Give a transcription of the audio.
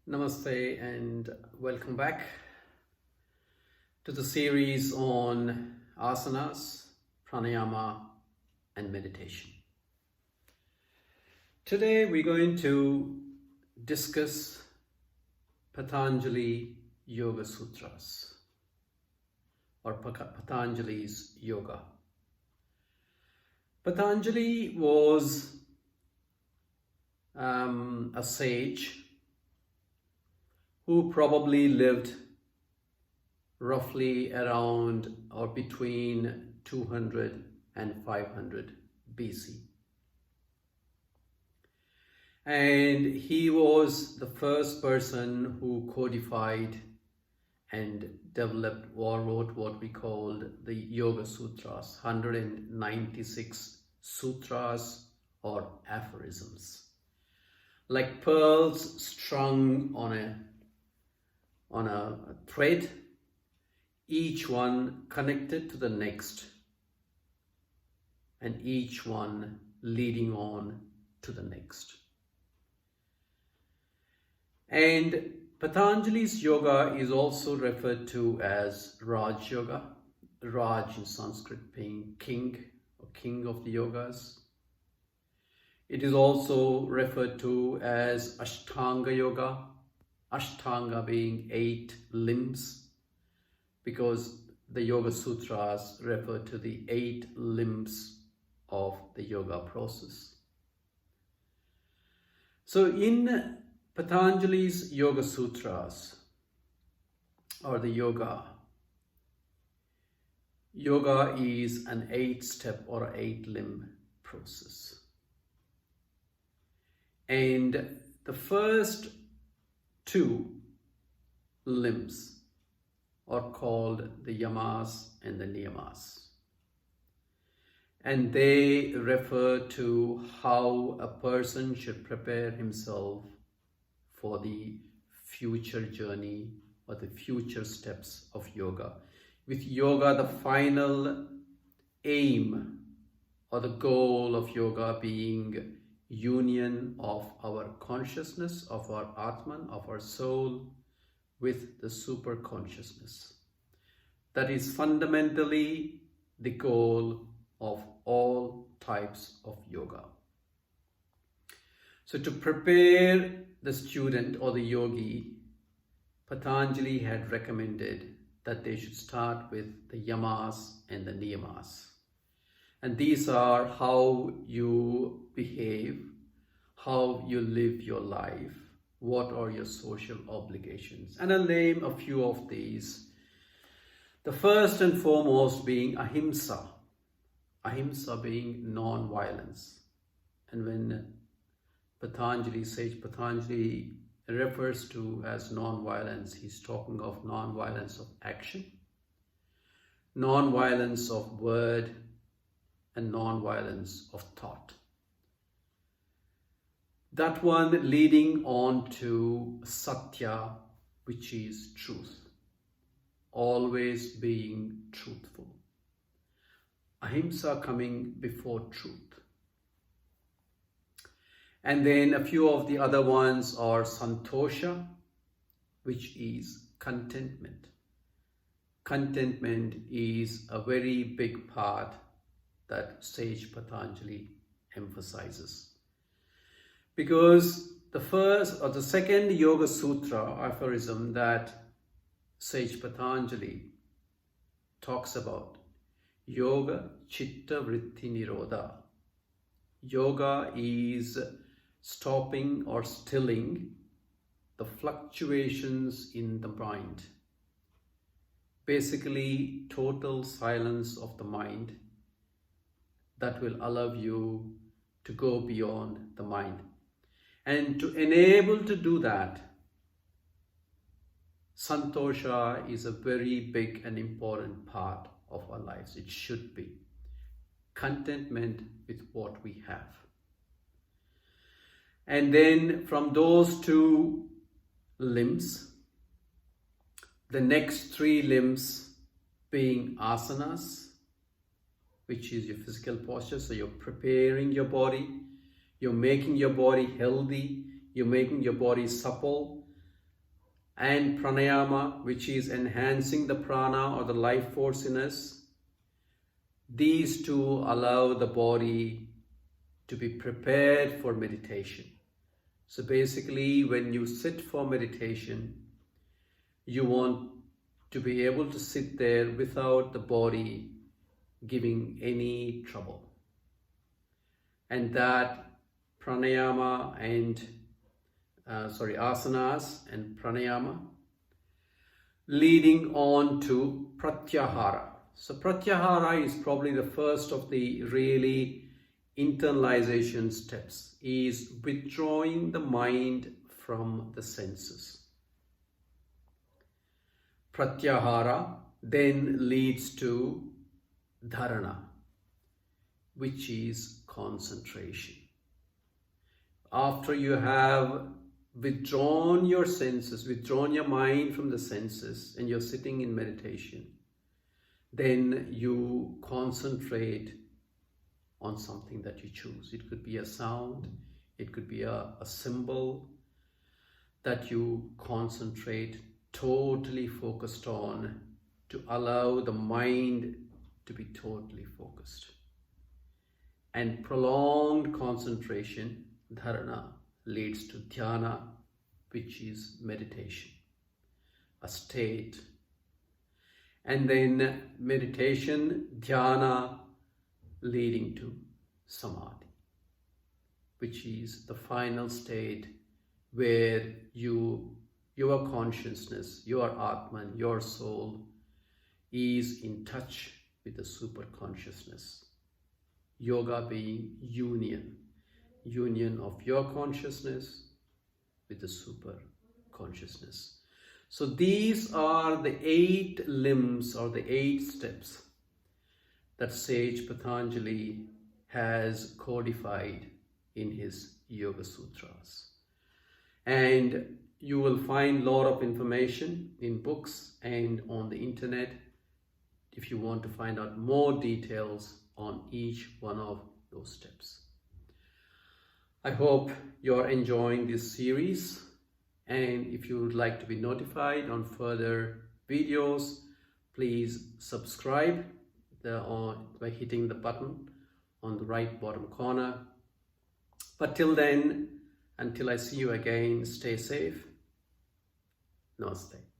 Namaste and welcome back to the series on asanas, pranayama, and meditation. Today we're going to discuss Patanjali Yoga Sutras or Patanjali's Yoga. Patanjali was a sage who probably lived roughly around or between 200 and 500 BC. And he was the first person who codified and developed or wrote what we called the Yoga Sutras, 196 sutras or aphorisms, like pearls strung on a thread, each one connected to the next, and each one leading on to the next. And Patanjali's yoga is also referred to as Raj Yoga. Raj in Sanskrit being king or king of the yogas. It is also referred to as Ashtanga Yoga. Ashtanga being 8 limbs, because the Yoga Sutras refer to the 8 limbs of the yoga process. So in Patanjali's Yoga Sutras, or the yoga is an 8-step or 8-limb process. And the first 2 limbs are called the yamas and the niyamas. And they refer to how a person should prepare himself for the future journey or the future steps of yoga. With yoga, the final aim or the goal of yoga being union of our consciousness, of our Atman, of our soul, with the super consciousness. That is fundamentally the goal of all types of yoga. So to prepare the student or the yogi, Patanjali had recommended that they should start with the yamas and the niyamas. And these are how you behave, how you live your life, what are your social obligations. And I'll name a few of these. The first and foremost being ahimsa. Ahimsa being non-violence. And when Sage Patanjali refers to as non-violence, he's talking of non-violence of action, non-violence of word, and non-violence of thought. That one leading on to satya, which is truth. Always being truthful. Ahimsa coming before truth. And then a few of the other ones are santosha, which is contentment. Contentment is a very big part that Sage Patanjali emphasizes. Because the second Yoga Sutra aphorism that Sage Patanjali talks about, Yoga Chitta Vritti Nirodha. Yoga is stopping or stilling the fluctuations in the mind. Basically, total silence of the mind that will allow you to go beyond the mind. And to enable to do that, santosha is a very big and important part of our lives. It should be. Contentment with what we have. And then from those 2 limbs, the next 3 limbs being asanas, which is your physical posture. So you're preparing your body, you're making your body healthy, you're making your body supple, and pranayama, which is enhancing the prana or the life force in us. These two allow the body to be prepared for meditation. So basically, when you sit for meditation, you want to be able to sit there without the body giving any trouble. And that pranayama and asanas and pranayama leading on to pratyahara. So pratyahara is probably the first of the really internalization steps, is withdrawing the mind from the senses. Pratyahara then leads to dharana, which is concentration. After you have withdrawn your senses, withdrawn your mind from the senses, and you're sitting in meditation, then you concentrate on something that you choose. It could be a sound, it could be a symbol that you concentrate, totally focused on, to allow the mind to be totally focused. And prolonged concentration, dharana, leads to dhyana, which is meditation, a state. And then meditation, dhyana, leading to samadhi, which is the final state where your consciousness, your Atman, your soul is in touch with the super consciousness. Yoga being union of your consciousness with the super consciousness. So these are the 8 limbs or the 8 steps that sage Patanjali has codified in his Yoga Sutras. And you will find a lot of information in books and on the internet if you want to find out more details on each one of those steps. I hope you're enjoying this series, and if you would like to be notified on further videos, please subscribe by hitting the button on the right bottom corner. But till then, until I see you again, stay safe. Namaste.